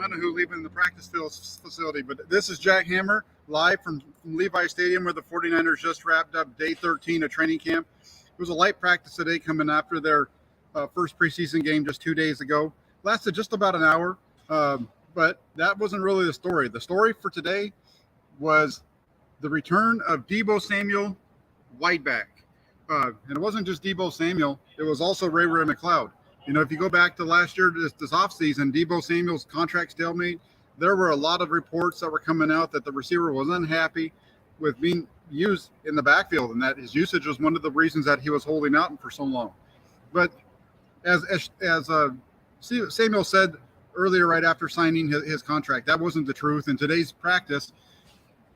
I don't know who leaving the practice facility, but this is Jack Hammer live from Levi Stadium where the 49ers just wrapped up day 13 of training camp. It was a light practice today coming after their first preseason game just 2 days ago. Lasted just about an hour, but that wasn't really the story. The story for today was the return of Deebo Samuel, wideback. And it wasn't just Deebo Samuel, it was also Ray McCloud. You know, if you go back to last year, this offseason, Deebo Samuel's contract stalemate, there were a lot of reports that were coming out that the receiver was unhappy with being used in the backfield and that his usage was one of the reasons that he was holding out for so long. But as Samuel said earlier, right after signing his contract, that wasn't the truth. And today's practice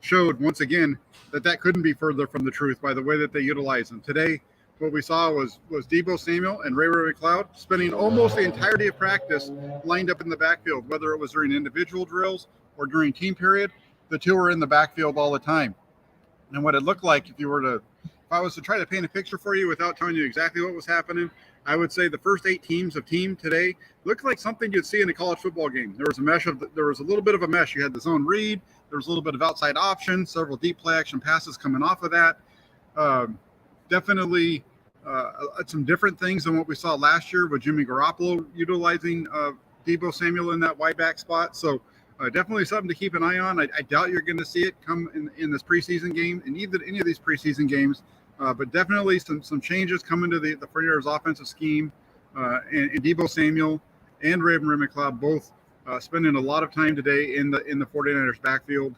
showed once again that couldn't be further from the truth by the way that they utilize him. Today, what we saw was Deebo Samuel and Ray McCloud spending almost the entirety of practice lined up in the backfield, whether it was during individual drills or during team period. The two were in the backfield all the time. And what it looked like, if I was to try to paint a picture for you without telling you exactly what was happening, I would say the first 8 teams of team today looked like something you'd see in a college football game. There was a little bit of a mesh. You had the zone read, there was a little bit of outside option, several deep play action passes coming off of that. Definitely some different things than what we saw last year with Jimmy Garoppolo utilizing Deebo Samuel in that wideback spot. So definitely something to keep an eye on. I doubt you're going to see it come in this preseason game, in either any of these preseason games. But definitely some changes coming to the 49ers offensive scheme. And Deebo Samuel and Ray McCloud both spending a lot of time today in the 49ers backfield.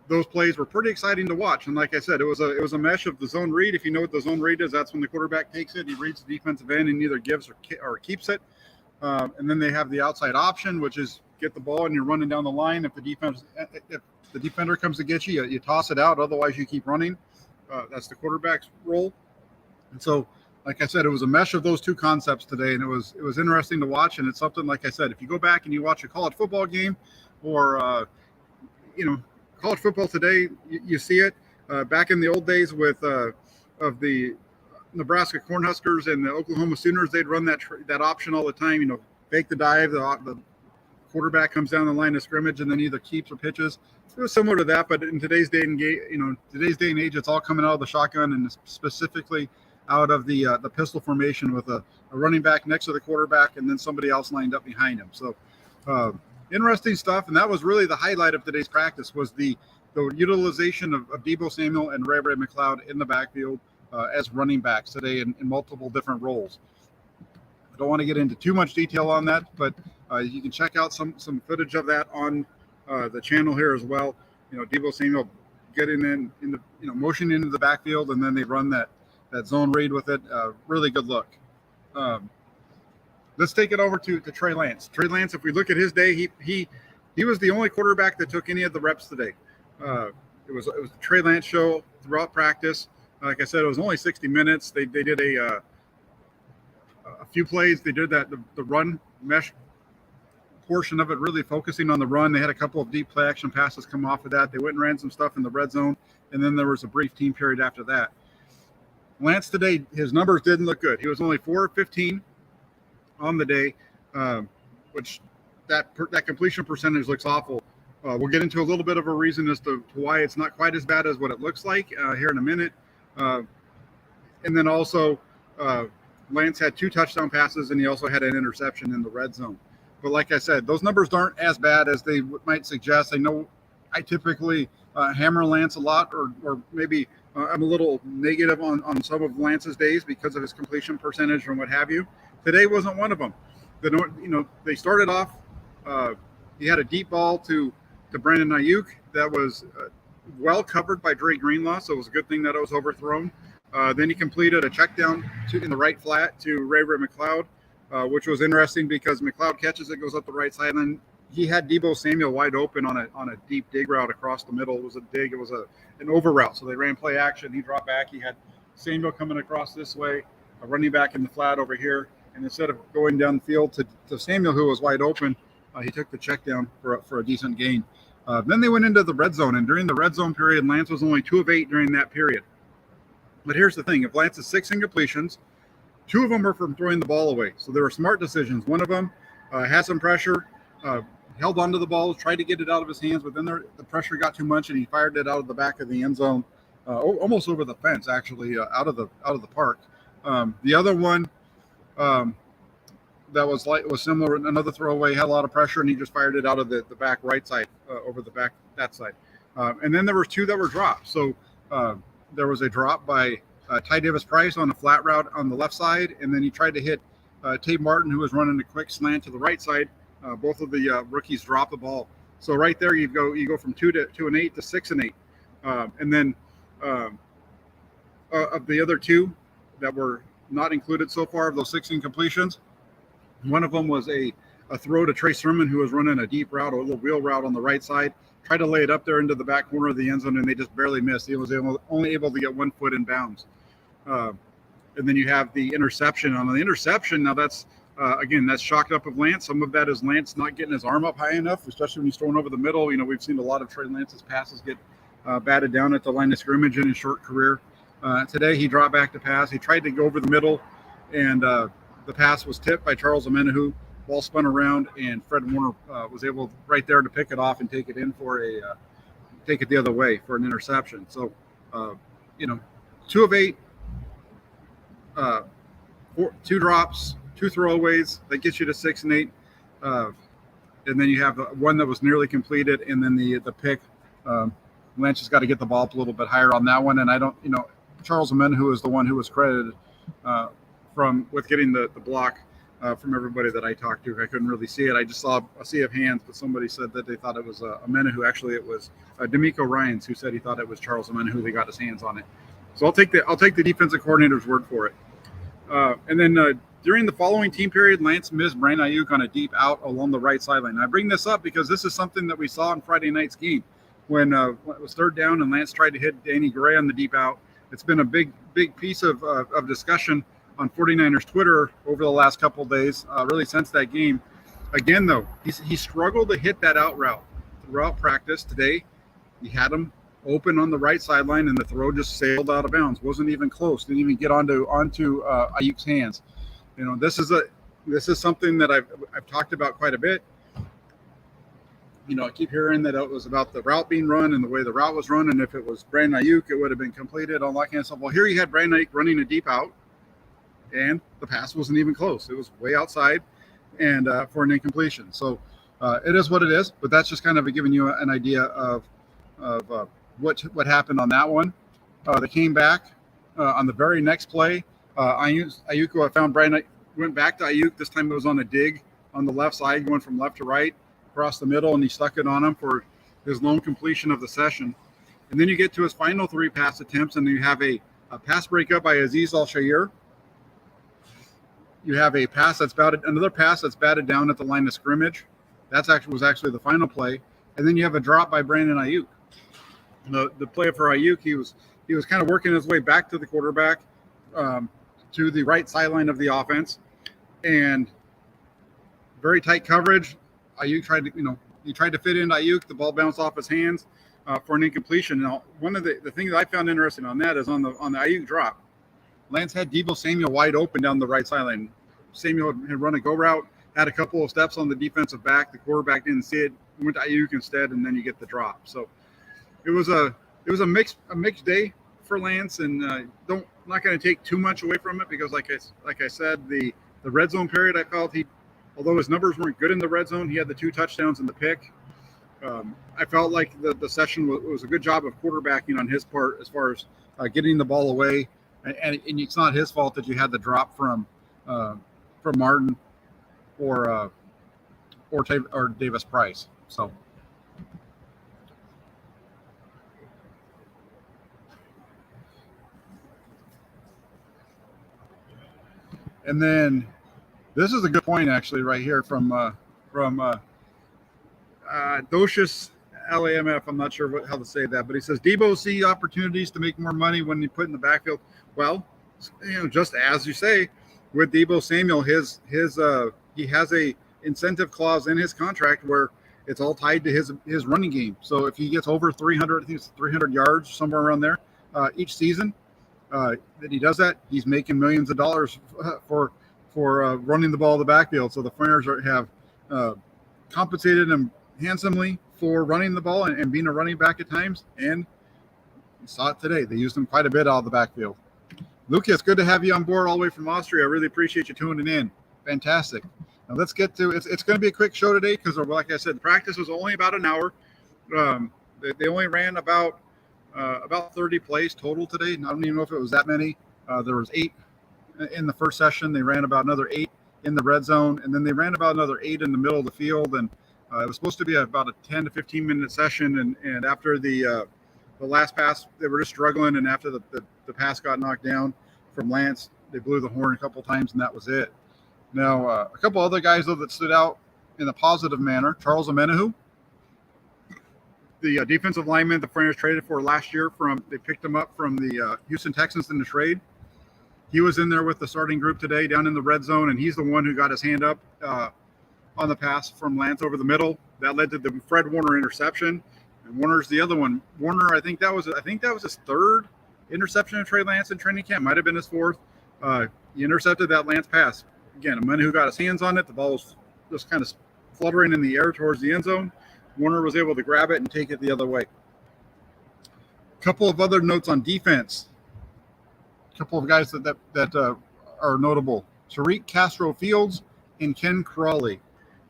Those plays were pretty exciting to watch. And like I said, it was a mesh of the zone read. If you know what the zone read is, that's when the quarterback takes it. He reads the defensive end and either gives or keeps it. And then they have the outside option, which is get the ball and you're running down the line. If the defender comes to get you, you toss it out. Otherwise, you keep running. That's the quarterback's role. And so, like I said, it was a mesh of those two concepts today, and it was interesting to watch. And it's something, like I said, if you go back and you watch a college football game or college football today, you see it. Back in the old days with of the Nebraska Cornhuskers and the Oklahoma Sooners, they'd run that option all the time. You know, fake the dive, the quarterback comes down the line of scrimmage and then either keeps or pitches. It was similar to that, but in today's day and age, it's all coming out of the shotgun and specifically out of the pistol formation with a running back next to the quarterback and then somebody else lined up behind him. So. Interesting stuff, and that was really the highlight of today's practice was the utilization of Deebo Samuel and Ray McCloud in the backfield as running backs today in multiple different roles. I don't want to get into too much detail on that, but you can check out some footage of that on the channel here as well. You know, Deebo Samuel getting in the motion into the backfield, and then they run that zone read with it. Really good look. Let's take it over to Trey Lance. Trey Lance, if we look at his day, he was the only quarterback that took any of the reps today. It was a Trey Lance show throughout practice. Like I said, it was only 60 minutes. They did a few plays. They did the run mesh portion of it, really focusing on the run. They had a couple of deep play action passes come off of that. They went and ran some stuff in the red zone, and then there was a brief team period after that. Lance today, his numbers didn't look good. He was only 4 of 15 on the day, which that completion percentage looks awful. We'll get into a little bit of a reason as to why it's not quite as bad as what it looks like here in a minute. And then also, Lance had 2 touchdown passes, and he also had an interception in the red zone. But like I said, those numbers aren't as bad as they might suggest. I know I typically hammer Lance a lot, or maybe I'm a little negative on some of Lance's days because of his completion percentage and what have you. Today wasn't one of them. They started off. He had a deep ball to Brandon Ayuk that was well covered by Dre Greenlaw, so it was a good thing that it was overthrown. Then he completed a check down in the right flat to Ray McCloud, which was interesting because McCloud catches it, goes up the right side, and then he had Deebo Samuel wide open on a deep dig route across the middle. It was a dig. It was an over route, so they ran play action. He dropped back. He had Samuel coming across this way, a running back in the flat over here. And instead of going down the field to Samuel, who was wide open, he took the check down for a decent gain. Then they went into the red zone, and during the red zone period, Lance was only 2 of 8 during that period. But here's the thing. If Lance is 6 incompletions, 2 of them were from throwing the ball away. So they were smart decisions. One of them had some pressure, held onto the ball, tried to get it out of his hands, but then the pressure got too much, and he fired it out of the back of the end zone, almost over the fence, actually, out of the park. The other one that was similar, another throwaway, had a lot of pressure, and he just fired it out of the back right side, over the back that side. And then there were two that were dropped. So there was a drop by Ty Davis Price on a flat route on the left side, and then he tried to hit Tate Martin, who was running a quick slant to the right side. Both of the rookies dropped the ball. So right there, you go from 2 and 8 to 6 and 8, and then of the other two that were not included so far, of those 6 incompletions, one of them was a throw to Trey Sermon, who was running a deep route, a little wheel route on the right side. Tried to lay it up there into the back corner of the end zone, and they just barely missed. He was only able to get 1 foot in bounds. And then you have the interception. On the interception, now that's again, that's chalked up of Lance. Some of that is Lance not getting his arm up high enough, especially when he's throwing over the middle. You know, we've seen a lot of Trey Lance's passes get batted down at the line of scrimmage in his short career. Today, he dropped back to pass. He tried to go over the middle, and the pass was tipped by Charles Amenahu. Ball spun around, and Fred Warner was able right there to pick it off and take it in take it the other way for an interception. So, 2 of 8, 2 drops, 2 throwaways, that gets you to 6 and 8. And then you have one that was nearly completed, and then the pick. Lance has got to get the ball up a little bit higher on that one. And I don't, Charles Amenahu is the one who was credited with getting the block from everybody that I talked to. I couldn't really see it. I just saw a sea of hands, but somebody said that they thought it was Amenahu. Actually, it was D'Amico Ryans who said he thought it was Charles Amenahu. They got his hands on it. So I'll take the defensive coordinator's word for it. And then during the following team period, Lance missed Brandon Ayuk on a deep out along the right sideline. I bring this up because this is something that we saw in Friday night's game when it was 3rd down and Lance tried to hit Danny Gray on the deep out. It's been a big piece of discussion on 49ers Twitter over the last couple of days, really since that game. Again, though, he struggled to hit that out route throughout practice. Today, he had him open on the right sideline, and the throw just sailed out of bounds. Wasn't even close. Didn't even get onto Ayuk's hands. This is something that I've talked about quite a bit. I keep hearing that it was about the route being run and the way the route was run, and if it was Brandon Ayuk, it would have been completed, all that kind of stuff. Well, here you had Brandon Ayuk running a deep out, and the pass wasn't even close. It was way outside, and for an incompletion. So it is what it is. But that's just kind of giving you an idea of what happened on that one. They came back on the very next play. Ayuk found Brandon. Went back to Ayuk. This time it was on a dig on the left side, going from left to right across the middle, and he stuck it on him for his lone completion of the session. And then you get to his final 3 pass attempts, and you have a pass breakup by Azeez Al-Shaair. You have another pass that's batted down at the line of scrimmage. Was actually the final play. And then you have a drop by Brandon Ayuk. The play for Ayuk, he was kind of working his way back to the quarterback, to the right sideline of the offense, and very tight coverage. Ayuk tried to fit into Ayuk. The ball bounced off his hands for an incompletion. Now, one of the things I found interesting on that is on the Ayuk drop, Lance had Deebo Samuel wide open down the right sideline. Samuel had run a go route, had a couple of steps on the defensive back. The quarterback didn't see it, went to Ayuk instead, and then you get the drop. So it was a mixed day for Lance, and not going to take too much away from it because, like I said, the red zone period, I felt although his numbers weren't good in the red zone, he had the 2 touchdowns and the pick. I felt like the session was a good job of quarterbacking on his part as far as getting the ball away. And it's not his fault that you had the drop from Martin or Davis Price. So, and then this is a good point actually right here from Docious LAMF. I'm not sure how to say that, but he says Deebo see opportunities to make more money when he put in the backfield. Well, just as you say, with Deebo Samuel, he has a incentive clause in his contract where it's all tied to his running game. So if he gets over 300, I think it's 300 yards, somewhere around there, each season, that he does that, he's making millions of dollars for running the ball in the backfield. So the Flyers have compensated him handsomely for running the ball and being a running back at times. And you saw it today. They used him quite a bit out of the backfield. Lucas, good to have you on board all the way from Austria. I really appreciate you tuning in. Fantastic. Now let's get to it. It's going to be a quick show today because, like I said, the practice was only about an hour. They only ran about 30 plays total today. I don't even know if it was that many. There was 8 in the first session. They ran about another 8 in the red zone, and then they ran about another 8 in the middle of the field. And it was supposed to be about a 10 to 15 minute session. And after the last pass, they were just struggling. And after the pass got knocked down from Lance, they blew the horn a couple times, and that was it. Now, a couple other guys, though, that stood out in a positive manner. Charles Amenahu, the defensive lineman the 49ers traded for last year. They picked him up from the Houston Texans in the trade. He was in there with the starting group today down in the red zone, and he's the one who got his hand up on the pass from Lance over the middle. That led to the Fred Warner interception, and Warner's the other one. Warner, I think that was his 3rd interception of Trey Lance in training camp. Might have been his 4th. He intercepted that Lance pass. Again, a man who got his hands on it. The ball was just kind of fluttering in the air towards the end zone. Warner was able to grab it and take it the other way. A couple of other notes on defense. A couple of guys that are notable. Tariq Castro-Fields and Ken Crawley.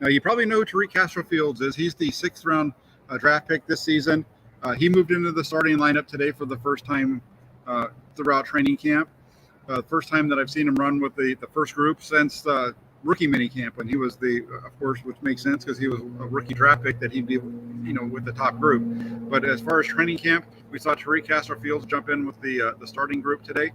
Now, you probably know who Tariq Castro-Fields is. He's the 6th-round draft pick this season. He moved into the starting lineup today for the first time throughout training camp. First time that I've seen him run with the first group since rookie mini camp, when he was of course, which makes sense because he was a rookie draft pick, that he'd be, with the top group. But as far as training camp, we saw Tariq Castro-Fields jump in with the starting group today.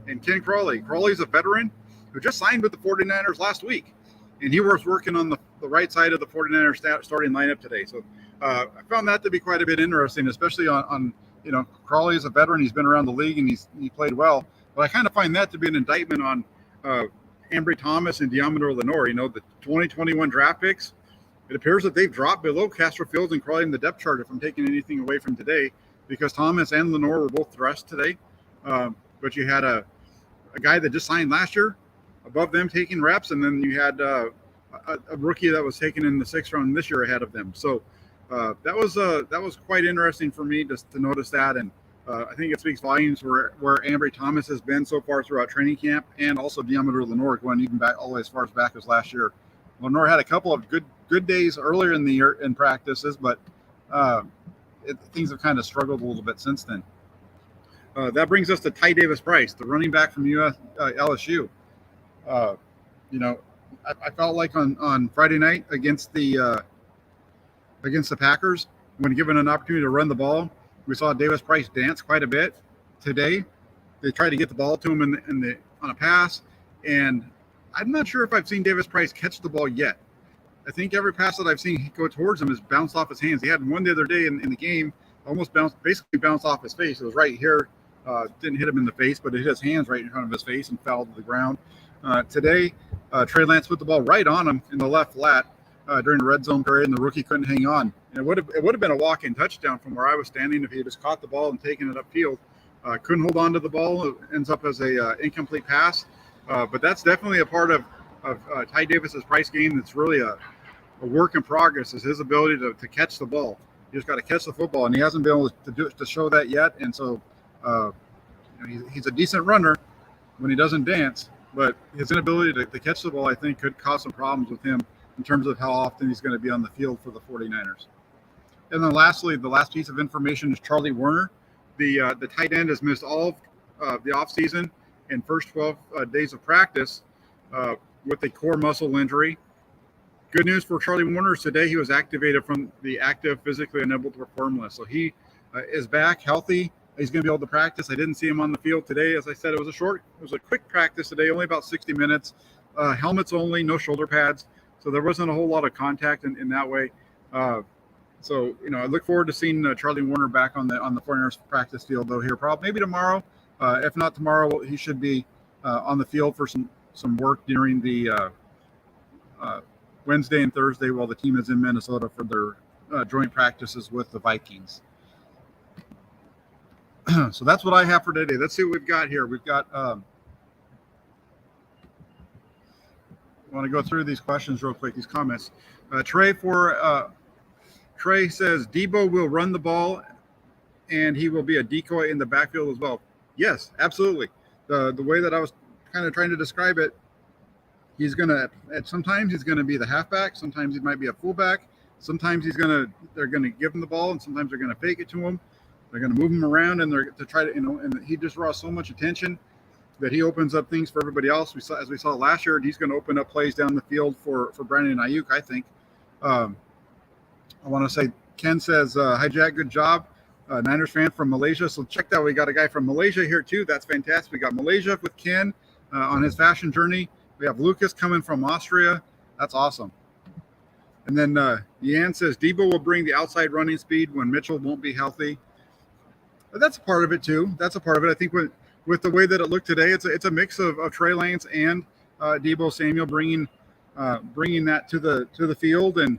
And Ken Crawley. Crawley's a veteran who just signed with the 49ers last week. And he was working on the right side of the 49ers starting lineup today. So I found that to be quite a bit interesting, especially on Crawley is a veteran. He's been around the league and he played well. But I kind of find that to be an indictment on Ambry Thomas and Deommodore Lenoir. The 2021 draft picks, it appears that they've dropped below Castro-Fields and Crawley in the depth chart, if I'm taking anything away from today, because Thomas and Lenoir were both dressed today. But you had a guy that just signed last year above them taking reps, and then you had a rookie that was taken in the 6th round this year ahead of them. So that was quite interesting for me just to notice that. And I think it speaks volumes where Ambry Thomas has been so far throughout training camp, and also Deommodore Lenoir going even back all the way as far back as last year. Lenoir had a couple of good days earlier in the year in practices, but things have kind of struggled a little bit since then. That brings us to Ty Davis-Price, the running back from LSU. I felt like on Friday night against the Packers, when given an opportunity to run the ball, we saw Davis-Price dance quite a bit today. They tried to get the ball to him on a pass, and I'm not sure if I've seen Davis-Price catch the ball yet. I think every pass that I've seen go towards him has bounced off his hands. He had one the other day in the game, basically bounced off his face. It was right here. Didn't hit him in the face, but it hit his hands right in front of his face and fell to the ground. Today, Trey Lance put the ball right on him in the left flat during the red zone period, and the rookie couldn't hang on. And it would have been a walk-in touchdown from where I was standing if he had just caught the ball and taken it upfield. Couldn't hold on to the ball. It ends up as a incomplete pass. But that's definitely a part of Ty Davis's Price game that's really a work in progress, is his ability to catch the ball. You just got to catch the football, and he hasn't been able to show that yet. And so he's a decent runner when he doesn't dance, but his inability to catch the ball, I think, could cause some problems with him in terms of how often he's going to be on the field for the 49ers. And then lastly, the last piece of information is Charlie Warner. The tight end has missed all of the offseason and first 12 days of practice with a core muscle injury. Good news for Charlie Warner is today he was activated from the active, physically unable to perform list. So he is back healthy. He's going to be able to practice. I didn't see him on the field today. As I said, it was a quick practice today, only about 60 minutes. Helmets only, no shoulder pads. So there wasn't a whole lot of contact in that way. So I look forward to seeing Charlie Warner back on the 49ers practice field, though, here probably maybe tomorrow. If not tomorrow, he should be on the field for some work during the Wednesday and Thursday while the team is in Minnesota for their joint practices with the Vikings. So that's what I have for today. Let's see what we've got here. We've got want to go through these questions real quick, these comments. Trey says Deebo will run the ball and he will be a decoy in the backfield as well. Yes, absolutely. The way that I was kind of trying to describe it, sometimes he's gonna be the halfback, sometimes he might be a fullback, sometimes they're gonna give him the ball, and sometimes they're gonna fake it to him. They're gonna move him around, and they're to try to and he just draws so much attention that he opens up things for everybody else. As we saw last year, he's going to open up plays down the field for Brandon Ayuk, I think. I want to say, Ken says, hi, Jack, good job. Niners fan from Malaysia. So check that. We got a guy from Malaysia here, too. That's fantastic. We got Malaysia with Ken on his fashion journey. We have Lucas coming from Austria. That's awesome. And then Yan says, Deebo will bring the outside running speed when Mitchell won't be healthy. But that's a part of it, too. That's a part of it. I think with the way that it looked today, it's a mix of Trey Lance and Deebo Samuel bringing that to the field and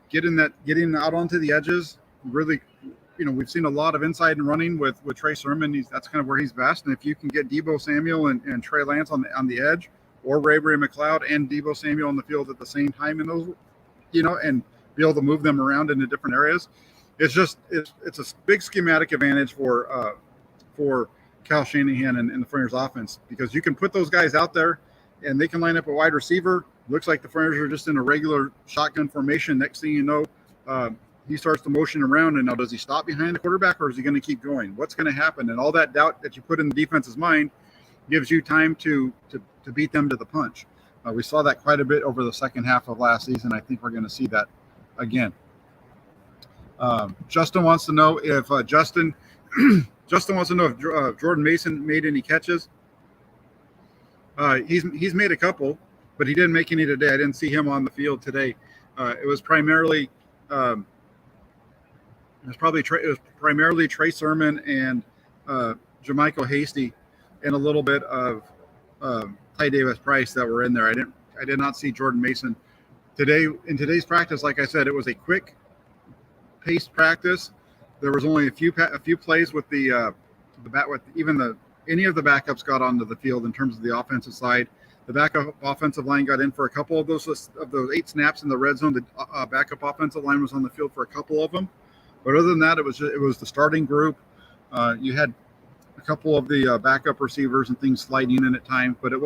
getting out onto the edges. Really, we've seen a lot of inside and running with Trey Sermon. That's kind of where he's best. And if you can get Deebo Samuel and Trey Lance on the edge, or Ray McLeod and Deebo Samuel on the field at the same time in those, and be able to move them around into different areas, it's a big schematic advantage for Kyle Shanahan and the Flyers offense, because you can put those guys out there and they can line up a wide receiver. Looks like the Flyers are just in a regular shotgun formation. Next thing you know, he starts to motion around, and now does he stop behind the quarterback, or is he going to keep going? What's going to happen? And all that doubt that you put in the defense's mind gives you time to beat them to the punch. We saw that quite a bit over the second half of last season. I think we're going to see that again. Justin wants to know if Justin wants to know if Jordan Mason made any catches. He's made a couple, but he didn't make any today. I didn't see him on the field today. It was primarily Trey Sermon and Jermichael Hasty, and a little bit of Ty Davis Price that were in there. I did not see Jordan Mason today. In today's practice, like I said, it was a quick paced practice. There was only a few plays with any of the backups got onto the field in terms of the offensive side. The backup offensive line got in for a couple of those 8 snaps in the red zone. The backup offensive line was on the field for a couple of them, but other than that, it was the starting group. You had a couple of the backup receivers and things sliding in at times, but it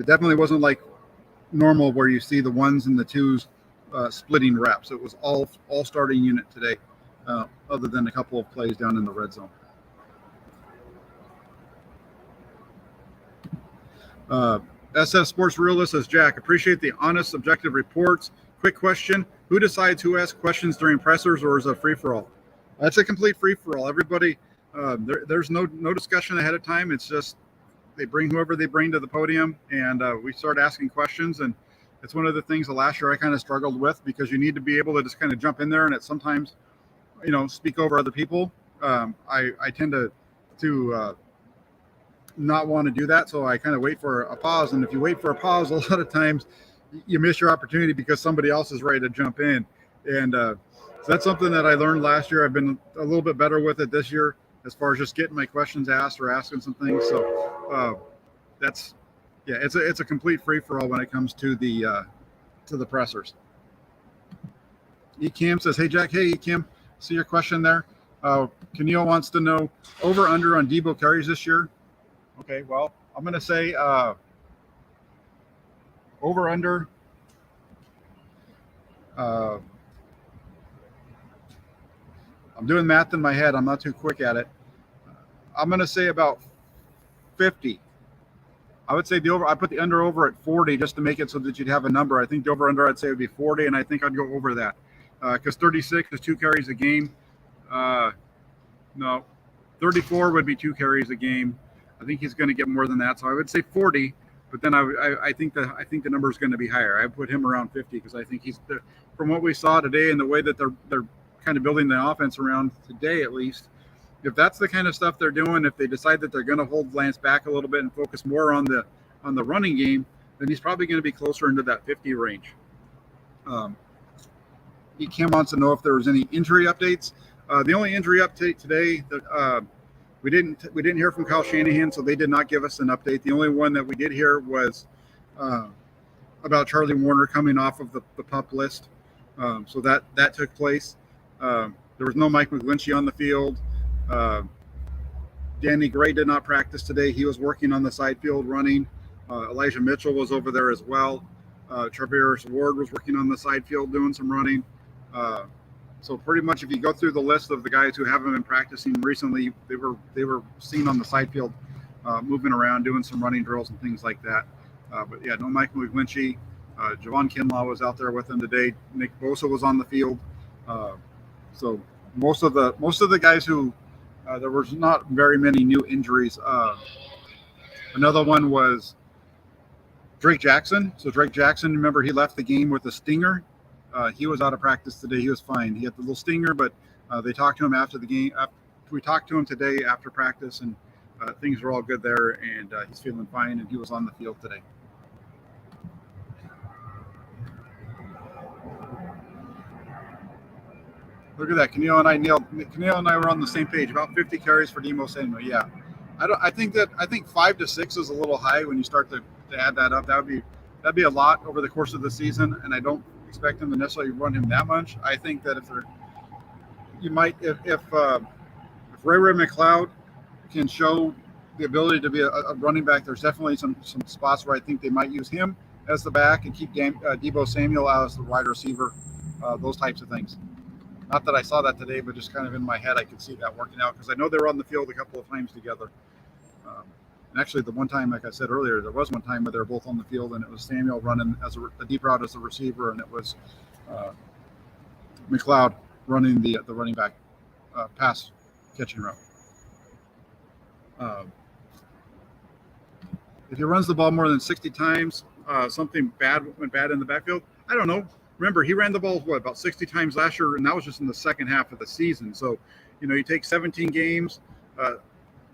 definitely wasn't like normal where you see the ones and the twos splitting reps. It was all starting unit today. Other than a couple of plays down in the red zone. SF Sports Realist says, Jack, appreciate the honest, objective reports. Quick question. Who decides who asks questions during pressers, or is it a free-for-all? That's a complete free-for-all. Everybody, there's no discussion ahead of time. It's just they bring whoever they bring to the podium, and we start asking questions. And it's one of the things that last year I kind of struggled with, because you need to be able to just kind of jump in there, and it sometimes – speak over other people. I tend to not want to do that, so I kind of wait for a pause. And if you wait for a pause, a lot of times you miss your opportunity because somebody else is ready to jump in. And so that's something that I learned last year. I've been a little bit better with it this year, as far as just getting my questions asked or asking some things. So it's a complete free for all when it comes to the pressers. Ekim says, hey Jack, hey Ekim. See your question there. Keneal wants to know over under on Deebo carries this year. Okay, well, I'm going to say over under. I'm doing math in my head. I'm not too quick at it. I'm going to say about 50. I would say I put the under over at 40 just to make it so that you'd have a number. I think the over under I'd say would be 40, and I think I'd go over that. Because 36 is 2 carries a game. No, 34 would be 2 carries a game. I think he's going to get more than that, so I would say 40. But then I think the number is going to be higher. I put him around 50 because I think from what we saw today and the way that they're kind of building the offense around today, at least. If that's the kind of stuff they're doing, if they decide that they're going to hold Lance back a little bit and focus more on the running game, then he's probably going to be closer into that 50 range. Kim wants to know if there was any injury updates. The only injury update today that we didn't hear from Kyle Shanahan, so they did not give us an update. The only one that we did hear was about Charlie Warner coming off of the PUP list. So that took place. There was no Mike McGlinchey on the field. Uh, Danny Gray did not practice today. He was working on the side field running. Elijah Mitchell was over there as well. Travis Ward was working on the side field doing some running. So pretty much, if you go through the list of the guys who haven't been practicing recently, they were seen on the side field, moving around, doing some running drills and things like that. But yeah, no Mike McGlinchey. Javon Kinlaw was out there with them today. Nick Bosa was on the field. So most of the guys who there was not very many new injuries. Another one was Drake Jackson. So Drake Jackson, remember, he left the game with a stinger. He was out of practice today. He was fine. He had the little stinger, but they talked to him after the game. We talked to him today after practice, and things were all good there, and he's feeling fine, and he was on the field today. Look at that. Keneal and I were on the same page. About 50 carries for Deebo Samuel. Yeah. I think 5 to 6 is a little high when you start to add that up. That'd be a lot over the course of the season, and I don't expect him to necessarily run him that much. I think that if Ray McLeod can show the ability to be a running back, there's definitely some spots where I think they might use him as the back and keep Deebo Samuel out as the wide receiver, those types of things. Not that I saw that today, but just kind of in my head, I could see that working out because I know they were on the field a couple of times together. And actually, the one time, like I said earlier, there was one time where they were both on the field, and it was Samuel running as a deep route as a receiver, and it was McLeod running the running back pass catching route. If he runs the ball more than 60 times, something bad went bad in the backfield. I don't know. Remember, he ran the ball, about 60 times last year, and that was just in the second half of the season. So, you take 17 games,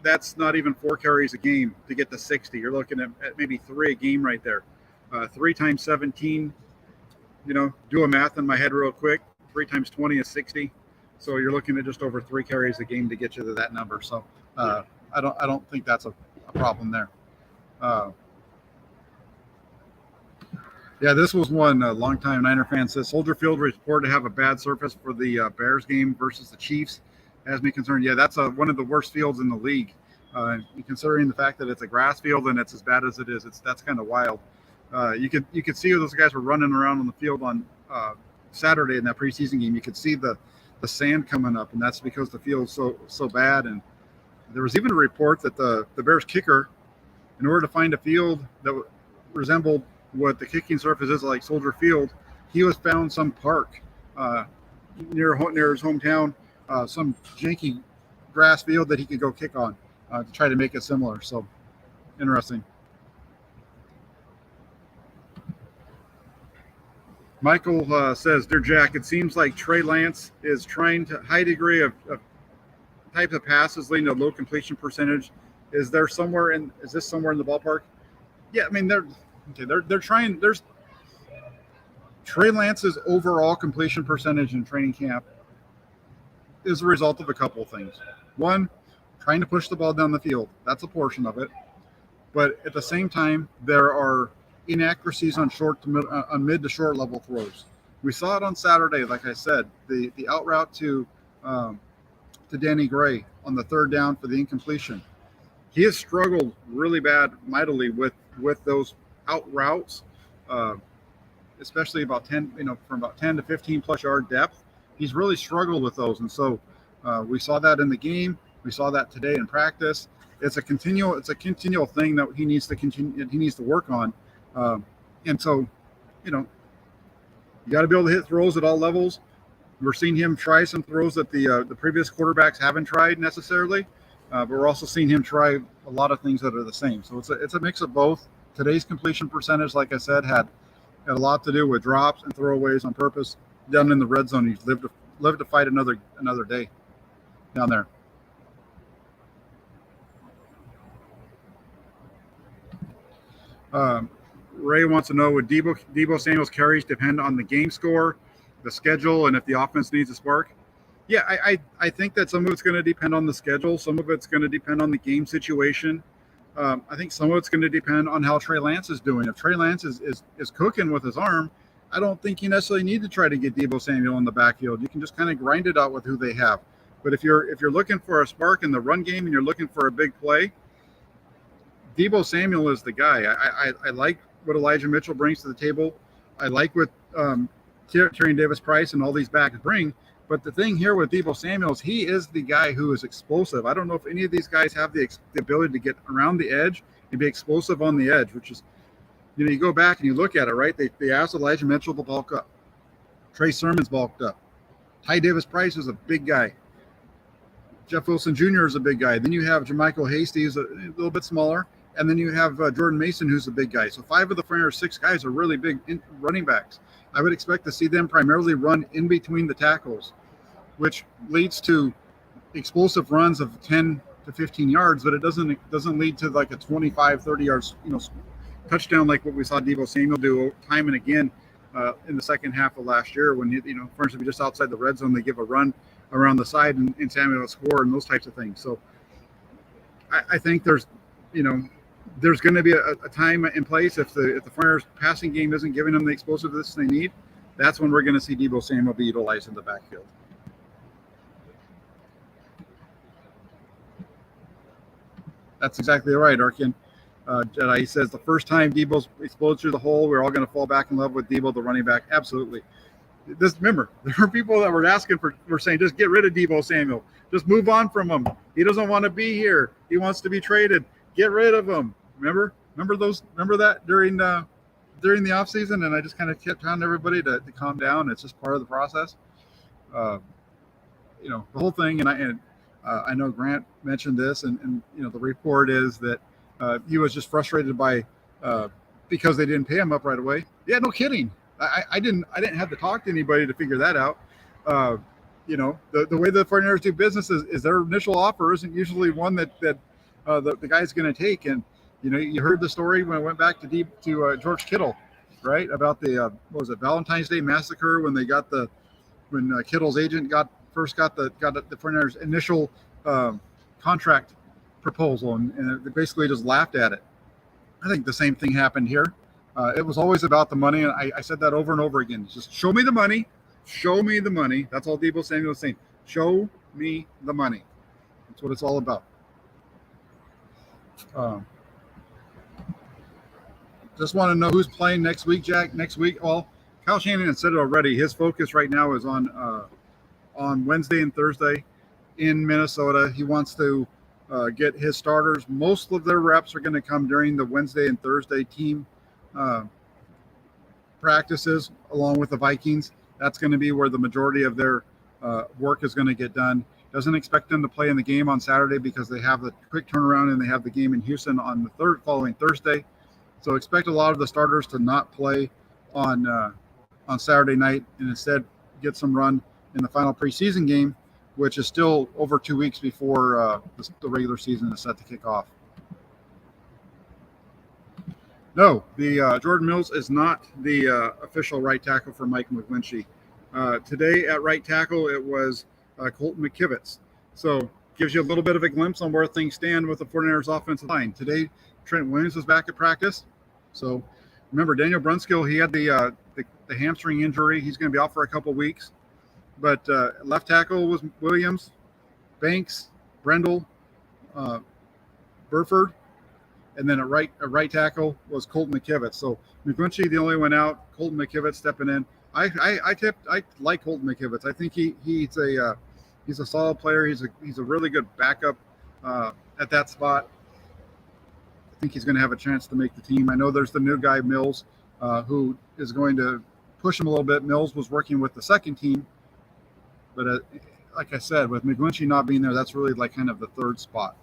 that's not even 4 carries a game to get to 60. You're looking at maybe 3 a game right there. 3 times 17, do a math in my head real quick. 3 times 20 is 60. So you're looking at just over 3 carries a game to get you to that number. So I don't think that's a problem there. Yeah, this was one longtime Niner fan says Soldier Field reported to have a bad surface for the Bears game versus the Chiefs. Has me concerned. Yeah, that's one of the worst fields in the league. Considering the fact that it's a grass field and it's as bad as it is, that's kind of wild. You could see those guys were running around on the field on Saturday in that preseason game. You could see the sand coming up, and that's because the field's so bad. And there was even a report that the Bears kicker, in order to find a field that resembled what the kicking surface is like Soldier Field, he was found some park near his hometown, some janky grass field that he could go kick on to try to make it similar. So interesting. Michael says, "Dear Jack, it seems like Trey Lance is trying to high degree of types of passes leading to low completion percentage. Is this somewhere in the ballpark?" Yeah, I mean they're trying. There's Trey Lance's overall completion percentage in training camp is a result of a couple of things. One, trying to push the ball down the field. That's a portion of it. But at the same time, there are inaccuracies on mid to short level throws. We saw it on Saturday, like I said, the out route to Danny Gray on the 3rd down for the incompletion. He has struggled really mightily with those out routes, especially about 10, from about 10 to 15 plus yard depth. He's really struggled with those, and so we saw that in the game. We saw that today in practice. It's a continual thing that he needs to work on, and so you got to be able to hit throws at all levels. We're seeing him try some throws that the previous quarterbacks haven't tried necessarily, but we're also seeing him try a lot of things that are the same. So it's a mix of both. Today's completion percentage, like I said, had a lot to do with drops and throwaways on purpose. Down in the red zone, he's lived to fight another day down there. Ray wants to know, would Deebo Samuel's carries depend on the game score, the schedule, and if the offense needs a spark? Yeah, I think that some of it's going to depend on the schedule. Some of it's going to depend on the game situation. I think some of it's going to depend on how Trey Lance is doing. If Trey Lance is cooking with his arm, I don't think you necessarily need to try to get Deebo Samuel in the backfield. You can just kind of grind it out with who they have. But if you're looking for a spark in the run game and you're looking for a big play, Deebo Samuel is the guy. I like what Elijah Mitchell brings to the table. I like what Tyrion Davis-Price and all these backs bring. But the thing here with Deebo Samuel is he is the guy who is explosive. I don't know if any of these guys have the ability to get around the edge and be explosive on the edge, which is, you go back and you look at it, right? They asked Elijah Mitchell to bulk up. Trey Sermon's bulked up. Ty Davis-Price is a big guy. Jeff Wilson Jr. is a big guy. Then you have Jermichael Hasty, who's a little bit smaller. And then you have Jordan Mason, who's a big guy. So 5 of the first 6 guys are really big running backs. I would expect to see them primarily run in between the tackles, which leads to explosive runs of 10 to 15 yards, but it doesn't lead to like a 25, 30 yards, touchdown like what we saw Deebo Samuel do time and again in the second half of last year when, for instance, just outside the red zone, they give a run around the side and Samuel will score and those types of things. So I think there's going to be a time in place if the Friars passing game isn't giving them the explosiveness they need. That's when we're going to see Deebo Samuel be utilized in the backfield. That's exactly right, Arkin. Jedi says the first time Deebo explodes through the hole, we're all going to fall back in love with Deebo, the running back. Absolutely. Remember, there were people that were asking were saying, just get rid of Deebo Samuel. Just move on from him. He doesn't want to be here. He wants to be traded. Get rid of him. Remember that during the offseason? And I just kind of kept telling everybody to calm down. It's just part of the process. The whole thing, and I know Grant mentioned this, and the report is that he was just frustrated by because they didn't pay him up right away. Yeah, no kidding. I didn't have to talk to anybody to figure that out. The way the 49ers do business is their initial offer isn't usually one that the guy's going to take. And you heard the story when I went back to George Kittle, right, about the Valentine's Day massacre when Kittle's agent got the 49ers initial contract proposal, and they basically just laughed at it. I think the same thing happened here. It was always about the money, and I said that over and over again. Just show me the money. Show me the money. That's all Deebo Samuel was saying. Show me the money. That's what it's all about. Just want to know who's playing next week, Jack. Next week, well, Kyle Shanahan said it already. His focus right now is on Wednesday and Thursday in Minnesota. He wants to get his starters. Most of their reps are going to come during the Wednesday and Thursday team practices along with the Vikings. That's going to be where the majority of their work is going to get done. Doesn't expect them to play in the game on Saturday because they have the quick turnaround and they have the game in Houston on the following Thursday. So expect a lot of the starters to not play on Saturday night and instead get some run in the final preseason game, which is still over 2 weeks before the regular season is set to kick off. No, the Jordan Mills is not the official right tackle for Mike McGlinchey. Today at right tackle, it was Colton McKivitz. So gives you a little bit of a glimpse on where things stand with the 49ers offensive line. Today, Trent Williams was back at practice. So remember, Daniel Brunskill, he had the hamstring injury. He's going to be out for a couple weeks. But left tackle was Williams, Banks, Brendel, Burford. And then a right tackle was Colton McKivitz. So McGlinchey, the only one out. Colton McKivitz stepping in. I like Colton McKivitz. I think he's a solid player. He's a really good backup at that spot. I think he's going to have a chance to make the team. I know there's the new guy Mills who is going to push him a little bit. Mills was working with the second team, but like I said, with McGlinchey not being there, that's really like kind of the third spot.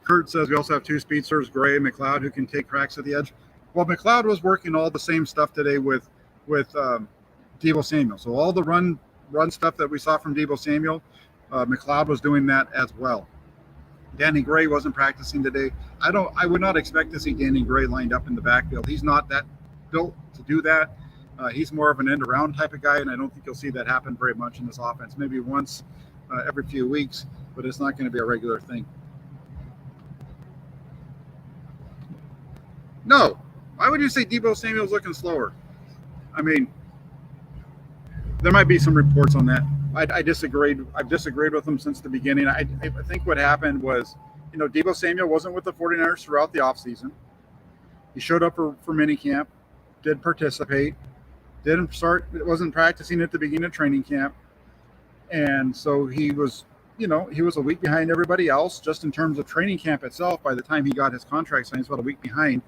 Kurt says we also have 2 speedsters, Gray and McLeod, who can take cracks at the edge. Well, McLeod was working all the same stuff today with Deebo Samuel. So all the run stuff that we saw from Deebo Samuel, McLeod was doing that as well. Danny Gray wasn't practicing today. I would not expect to see Danny Gray lined up in the backfield. He's not that built to do that. He's more of an end around type of guy, and I don't think you'll see that happen very much in this offense. Maybe once every few weeks, but it's not going to be a regular thing. No. Why would you say Deebo Samuel's looking slower? I mean, there might be some reports on that. I disagreed. I've disagreed with them since the beginning. I think what happened was, Deebo Samuel wasn't with the 49ers throughout the offseason. He showed up for minicamp, did participate, wasn't practicing at the beginning of training camp. And so he was a week behind everybody else just in terms of training camp itself. By the time he got his contract signed, he was about a week behind.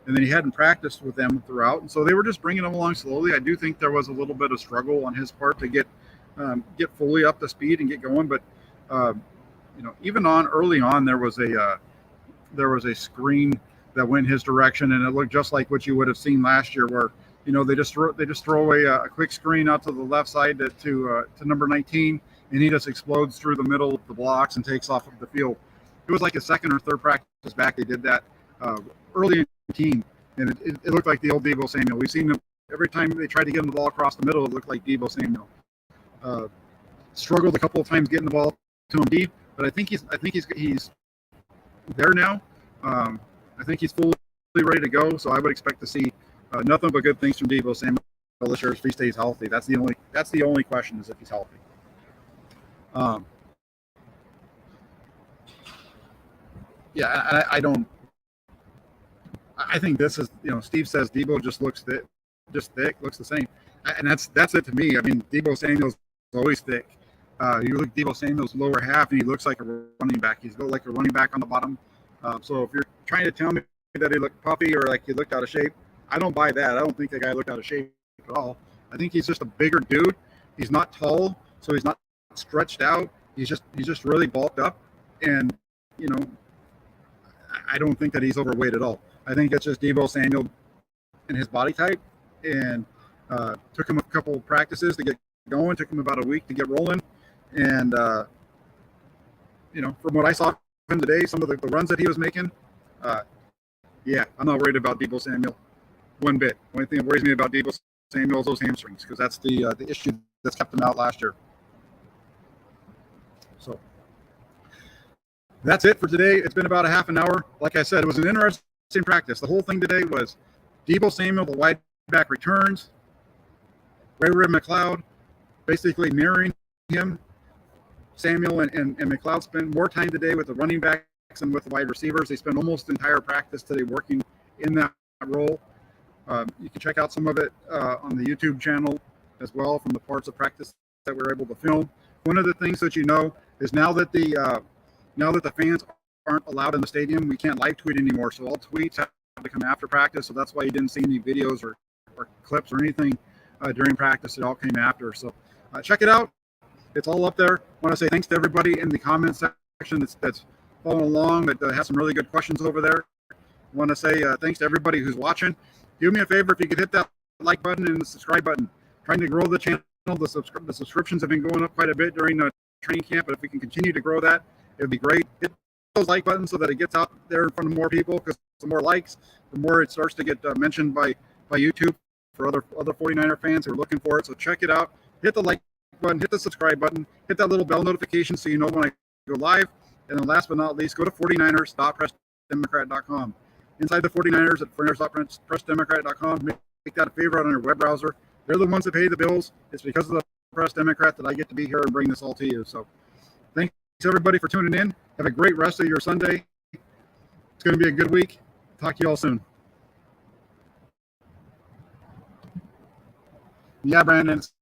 And then he hadn't practiced with them throughout. And so they were just bringing him along slowly. I do think there was a little bit of struggle on his part to get fully up to speed and get going. But, even early on, there was a screen that went his direction, and it looked just like what you would have seen last year where, they just throw away a quick screen out to the left side to number 19, and he just explodes through the middle of the blocks and takes off of the field. It was like a second or third practice back. They did that early in the team, and it looked like the old Deebo Samuel. We've seen him every time they tried to get him the ball across the middle. It looked like Deebo Samuel. Struggled a couple of times getting the ball to him deep, but I think he's there now. I think he's fully ready to go. So I would expect to see nothing but good things from Deebo Samuel this year if he stays healthy. That's the only question, is if he's healthy. I think this is, Steve says Deebo just looks thick, looks the same. And that's it to me. I mean, Deebo Samuel's always thick. You look at Deebo Samuel's lower half, and he looks like a running back. He's built like a running back on the bottom. So if you're trying to tell me that he looked puffy or like he looked out of shape, I don't buy that. I don't think the guy looked out of shape at all. I think he's just a bigger dude. He's not tall, so he's not stretched out. He's just really bulked up, and I don't think that he's overweight at all. I think it's just Deebo Samuel and his body type, and took him a couple of practices to get going. Took him about a week to get rolling, and from what I saw him today, some of the runs that he was making, I'm not worried about Deebo Samuel one bit. The only thing that worries me about Deebo Samuel is those hamstrings, because that's the issue that's kept him out last year. So that's it for today. It's been about a half an hour. Like I said, it was an interesting practice. The whole thing today was Deebo Samuel, the wide back, returns. Ray McLeod basically mirroring him. Samuel and McLeod spent more time today with the running backs and with the wide receivers. They spent almost the entire practice today working in that role. You can check out some of it on the YouTube channel as well, from the parts of practice that we were able to film. One of the things that is now that the fans aren't allowed in the stadium, we can't live tweet anymore. So all tweets have to come after practice. So that's why you didn't see any videos or clips or anything during practice. It all came after. So check it out. It's all up there. I want to say thanks to everybody in the comments section that's following along, that has some really good questions over there. I want to say thanks to everybody who's watching. Do me a favor, if you could hit that like button and the subscribe button. Trying to grow the channel. The subscriptions have been going up quite a bit during the training camp, but if we can continue to grow that, it would be great. Hit those like buttons so that it gets out there in front of more people, because the more likes, the more it starts to get mentioned by YouTube for other 49er fans who are looking for it. So check it out. Hit the like button, hit the subscribe button, hit that little bell notification so you know when I go live. And then last but not least, go to 49ers.pressdemocrat.com. Inside the 49ers at 49ers.pressdemocrat.com, make that a favorite on your web browser. They're the ones that pay the bills. It's because of the Press Democrat that I get to be here and bring this all to you. So thanks everybody for tuning in. Have a great rest of your Sunday. It's going to be a good week. Talk to you all soon. Yeah, Brandon.